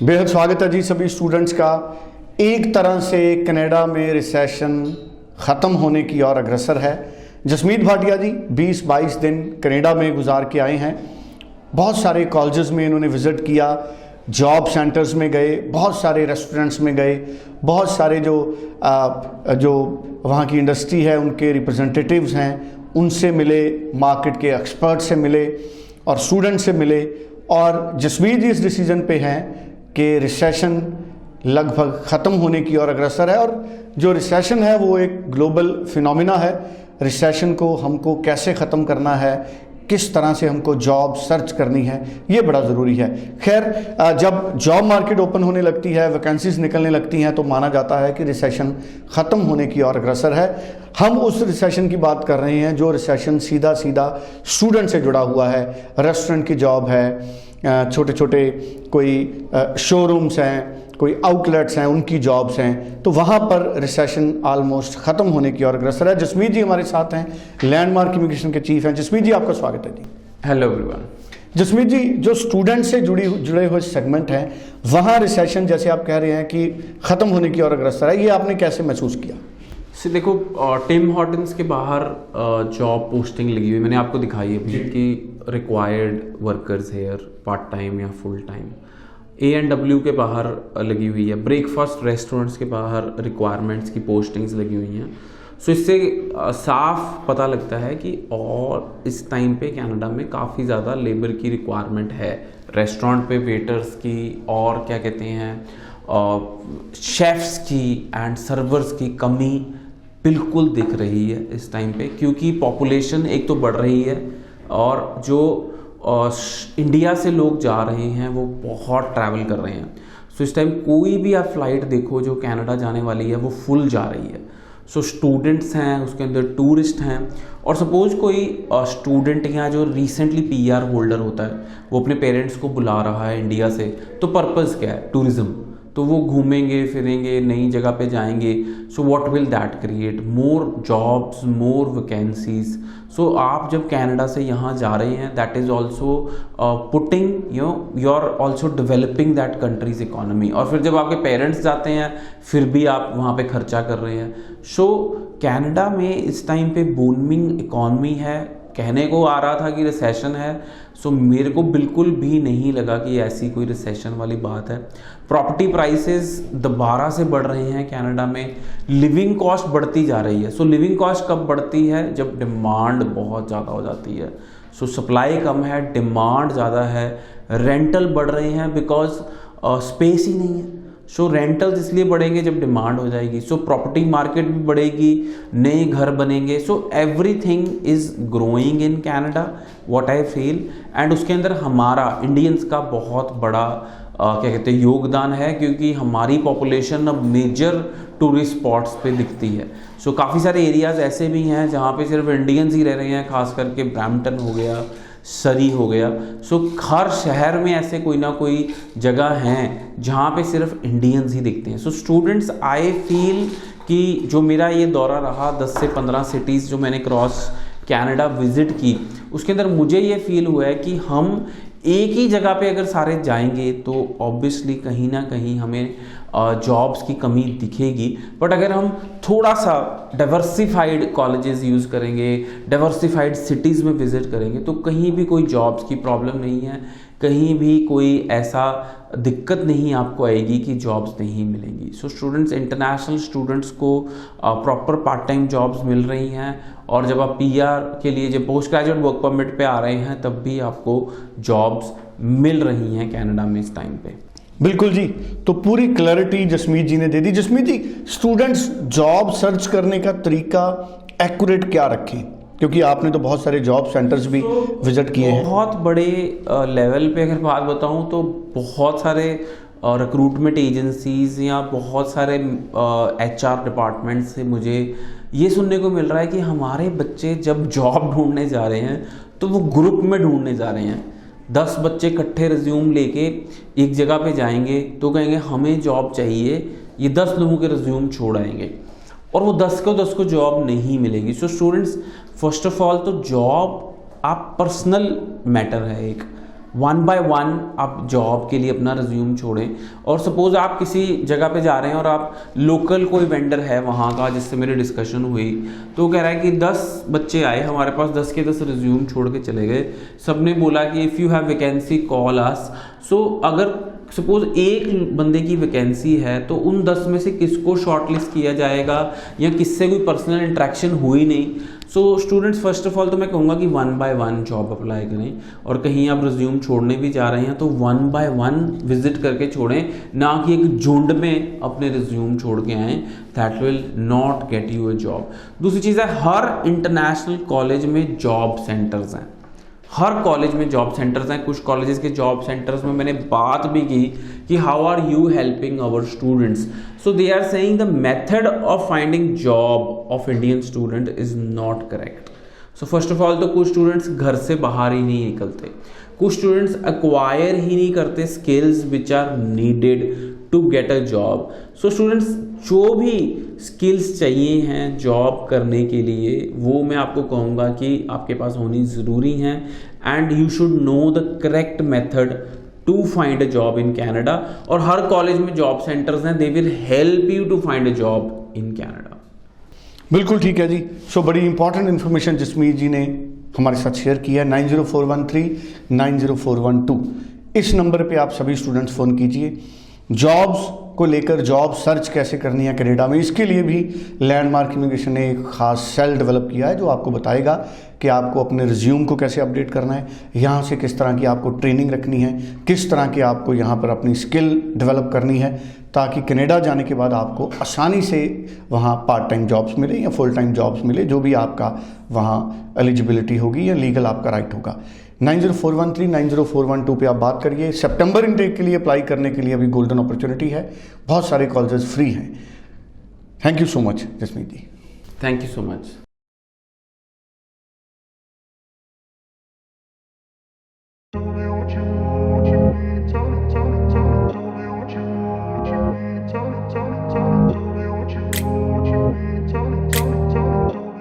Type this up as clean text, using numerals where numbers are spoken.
बेहद स्वागत है जी सभी स्टूडेंट्स का। एक तरह से कनाडा में रिसेशन ख़त्म होने की ओर अग्रसर है। जसमीत भाटिया जी 20-22 दिन कनाडा में गुजार के आए हैं। बहुत सारे कॉलेजेस में इन्होंने विज़िट किया, जॉब सेंटर्स में गए, बहुत सारे रेस्टोरेंट्स में गए, बहुत सारे जो वहाँ की इंडस्ट्री है उनके रिप्रेजेंटेटिव्स हैं उनसे मिले, मार्केट के एक्सपर्ट से मिले और स्टूडेंट से मिले। और जसमीत जी इस डिसीज़न पे हैं कि रिसेशन लगभग ख़त्म होने की ओर अग्रसर है और जो रिसेशन है वो एक ग्लोबल फिनोमिना है। रिसेशन को हमको कैसे ख़त्म करना है, किस तरह से हमको जॉब सर्च करनी है, ये बड़ा ज़रूरी है। खैर, जब जॉब मार्केट ओपन होने लगती है, वैकेंसीज निकलने लगती हैं तो माना जाता है कि रिसेशन ख़त्म होने की ओर अग्रसर है। हम उस रिसेशन की बात कर रहे हैं जो रिसेशन सीधा स्टूडेंट से जुड़ा हुआ है। रेस्टोरेंट की जॉब है, छोटे छोटे कोई शोरूम्स हैं, कोई आउटलेट्स हैं, उनकी जॉब्स हैं, तो वहाँ पर रिसेशन आलमोस्ट ख़त्म होने की ओर अग्रसर है। जसमीत जी हमारे साथ हैं, लैंडमार्क इमिग्रेशन के चीफ हैं। जसमीत जी आपका स्वागत है जी। Hello everyone. जसमीत जी, जो स्टूडेंट से जुड़े हुए सेगमेंट हैं वहाँ रिसेशन जैसे आप कह रहे हैं कि ख़त्म होने की ओर अग्रसर है, ये आपने कैसे महसूस किया? से देखो, टिम हॉर्टन्स के बाहर जॉब पोस्टिंग लगी हुई, मैंने आपको दिखाई है अभी कि required workers here part time या फुल टाइम। A&W के बाहर लगी हुई है, ब्रेकफास्ट रेस्टोरेंट्स के बाहर रिक्वायरमेंट्स की पोस्टिंग्स लगी हुई हैं। सो इससे साफ पता लगता है कि और इस टाइम पे कनाडा में काफ़ी ज़्यादा लेबर की रिक्वायरमेंट है। रेस्टोरेंट पे वेटर्स की और क्या कहते हैं शेफ्स की एंड सर्वर्स की कमी बिल्कुल दिख रही है इस टाइम पे, क्योंकि पॉपुलेशन एक तो बढ़ रही है और जो इंडिया से लोग जा रहे हैं वो बहुत ट्रैवल कर रहे हैं। सो इस टाइम कोई भी आप फ्लाइट देखो जो कनाडा जाने वाली है वो फुल जा रही है। सो स्टूडेंट्स हैं, उसके अंदर टूरिस्ट हैं, और सपोज कोई स्टूडेंट या जो रिसेंटली PR होल्डर होता है वो अपने पेरेंट्स को बुला रहा है इंडिया से, तो पर्पज़ क्या है? टूरिज़्म। तो वो घूमेंगे फिरेंगे, नई जगह पे जाएंगे। So what will that create? More jobs, more vacancies. So आप जब कनाडा से यहाँ जा रहे हैं, that is also putting you are also developing that country's economy. और फिर जब आपके पेरेंट्स जाते हैं फिर भी आप वहाँ पे खर्चा कर रहे हैं। सो कनाडा में इस टाइम पे बूमिंग इकोनॉमी है। कहने को आ रहा था कि रिसेशन है, सो मेरे को बिल्कुल भी नहीं लगा कि ऐसी कोई रिसेशन वाली बात है। प्रॉपर्टी प्राइसेस दोबारा से बढ़ रहे हैं कनाडा में, लिविंग कॉस्ट बढ़ती जा रही है। सो लिविंग कॉस्ट कब बढ़ती है? जब डिमांड बहुत ज़्यादा हो जाती है। सो सप्लाई कम है, डिमांड ज़्यादा है, रेंटल बढ़ रहे हैं बिकॉज स्पेस ही नहीं है। सो रेंटल्स इसलिए बढ़ेंगे जब डिमांड हो जाएगी। सो प्रॉपर्टी मार्केट भी बढ़ेगी, नए घर बनेंगे। So everything is growing in Canada, what I feel. And उसके अंदर हमारा इंडियंस का बहुत बड़ा क्या कहते हैं योगदान है, क्योंकि हमारी पॉपुलेशन अब मेजर टूरिस्ट स्पॉट्स पे दिखती है। सो काफ़ी सारे एरियाज़ ऐसे भी हैं जहाँ पे सिर्फ इंडियंस ही रह रहे हैं, खास करके ब्रैम्पटन हो गया, सरी हो गया। सो हर शहर में ऐसे कोई ना कोई जगह हैं जहाँ पे सिर्फ इंडियंस ही दिखते हैं। सो स्टूडेंट्स, आई फील कि जो मेरा ये दौरा रहा 10 से 15 सिटीज़ जो मैंने क्रॉस कनाडा विज़िट की, उसके अंदर मुझे ये फील हुआ है कि हम एक ही जगह पे अगर सारे जाएंगे तो ऑब्वियसली कहीं ना कहीं हमें जॉब्स की कमी दिखेगी। बट अगर हम थोड़ा सा डाइवर्सिफाइड कॉलेजेस यूज़ करेंगे, डाइवर्सिफाइड सिटीज़ में विज़िट करेंगे, तो कहीं भी कोई जॉब्स की प्रॉब्लम नहीं है, कहीं भी कोई ऐसा दिक्कत नहीं आपको आएगी कि जॉब्स नहीं मिलेंगी। सो स्टूडेंट्स, इंटरनेशनल स्टूडेंट्स को प्रॉपर पार्ट टाइम जॉब्स मिल रही हैं, और जब आप PR के लिए जब पोस्ट ग्रेजुएट वर्क परमिट पे आ रहे हैं तब भी आपको जॉब्स मिल रही हैं कनाडा में इस टाइम पे। बिल्कुल जी, तो पूरी क्लैरिटी जसमीत जी ने दे दी। जसमीत जी, स्टूडेंट्स जॉब सर्च करने का तरीका एक्यूरेट क्या रखें, क्योंकि आपने तो बहुत सारे जॉब सेंटर्स भी विजिट किए हैं। बहुत बड़े लेवल पे अगर बात बताऊं तो बहुत सारे रिक्रूटमेंट एजेंसीज या बहुत सारे HR डिपार्टमेंट से मुझे ये सुनने को मिल रहा है कि हमारे बच्चे जब जॉब ढूंढने जा रहे हैं तो वो ग्रुप में ढूंढने जा रहे हैं। 10 बच्चे इकट्ठे रिज्यूम लेके एक जगह पे जाएंगे तो कहेंगे हमें जॉब चाहिए, ये 10 लोगों के रिज्यूम छोड़ आएंगे। और वो 10 को जॉब नहीं मिलेगी। So students, first of all तो जॉब आप पर्सनल मैटर है, एक 1 by 1 आप जॉब के लिए अपना रिज्यूम छोड़ें। और सपोज आप किसी जगह पे जा रहे हैं और आप लोकल कोई वेंडर है वहाँ का जिससे मेरी डिस्कशन हुई, तो वो कह रहा है कि 10 बच्चे आए हमारे पास, 10 के 10 रिज्यूम छोड़ के चले गए, सबने बोला कि if you have vacancy call us. So अगर सपोज एक बंदे की वैकेंसी है तो उन 10 में से किसको शॉर्टलिस्ट किया जाएगा, या किससे कोई पर्सनल इंटरेक्शन हुई नहीं। So students, first of all तो मैं कहूँगा कि 1 by 1 जॉब अप्लाई करें, और कहीं आप रिज्यूम छोड़ने भी जा रहे हैं तो 1 by 1 विजिट करके छोड़ें, ना कि एक झुंड में अपने रिज्यूम छोड़ के आएँ। That will not get U A job. दूसरी चीज़ है, हर इंटरनेशनल कॉलेज में जॉब सेंटर्स हैं, हर कॉलेज में जॉब सेंटर्स हैं। कुछ कॉलेजेस के जॉब सेंटर्स में मैंने बात भी की कि how are you helping our students. So they are saying the method of finding job of Indian student is not correct. So first of all तो कुछ स्टूडेंट्स घर से बाहर ही नहीं निकलते, कुछ स्टूडेंट्स एक्वायर ही नहीं करते skills which are needed to get a job. So students, जो भी स्किल्स चाहिए हैं जॉब करने के लिए, वो मैं आपको कहूँगा कि आपके पास होनी ज़रूरी हैं, and you should know the correct method to find a job in Canada. और हर कॉलेज में जॉब सेंटर्स हैं, they will help you to find a job in Canada. बिल्कुल ठीक है जी। सो बड़ी इंपॉर्टेंट इन्फॉर्मेशन जसमीत जी ने हमारे साथ शेयर किया है। 9041390412 इस नंबर पे आप सभी स्टूडेंट्स फ़ोन कीजिए। जॉब्स को लेकर जॉब सर्च कैसे करनी है कनाडा में, इसके लिए भी लैंडमार्क इमिग्रेशन ने एक ख़ास सेल डेवलप किया है जो आपको बताएगा कि आपको अपने रिज्यूम को कैसे अपडेट करना है, यहाँ से किस तरह की आपको ट्रेनिंग रखनी है, किस तरह की आपको यहाँ पर अपनी स्किल डेवलप करनी है, ताकि कनाडा जाने के बाद आपको आसानी से वहाँ पार्ट टाइम जॉब्स मिले या फुल टाइम जॉब्स मिले, जो भी आपका वहाँ एलिजिबिलिटी होगी या लीगल आपका राइट होगा। 904139 904112 पे आप बात करिए। सितंबर इनटेक के लिए अप्लाई करने के लिए अभी गोल्डन अपॉर्चुनिटी है, बहुत सारे कॉलेजेस फ्री हैं। Thank you so much Jasmeet ji. Thank you so much.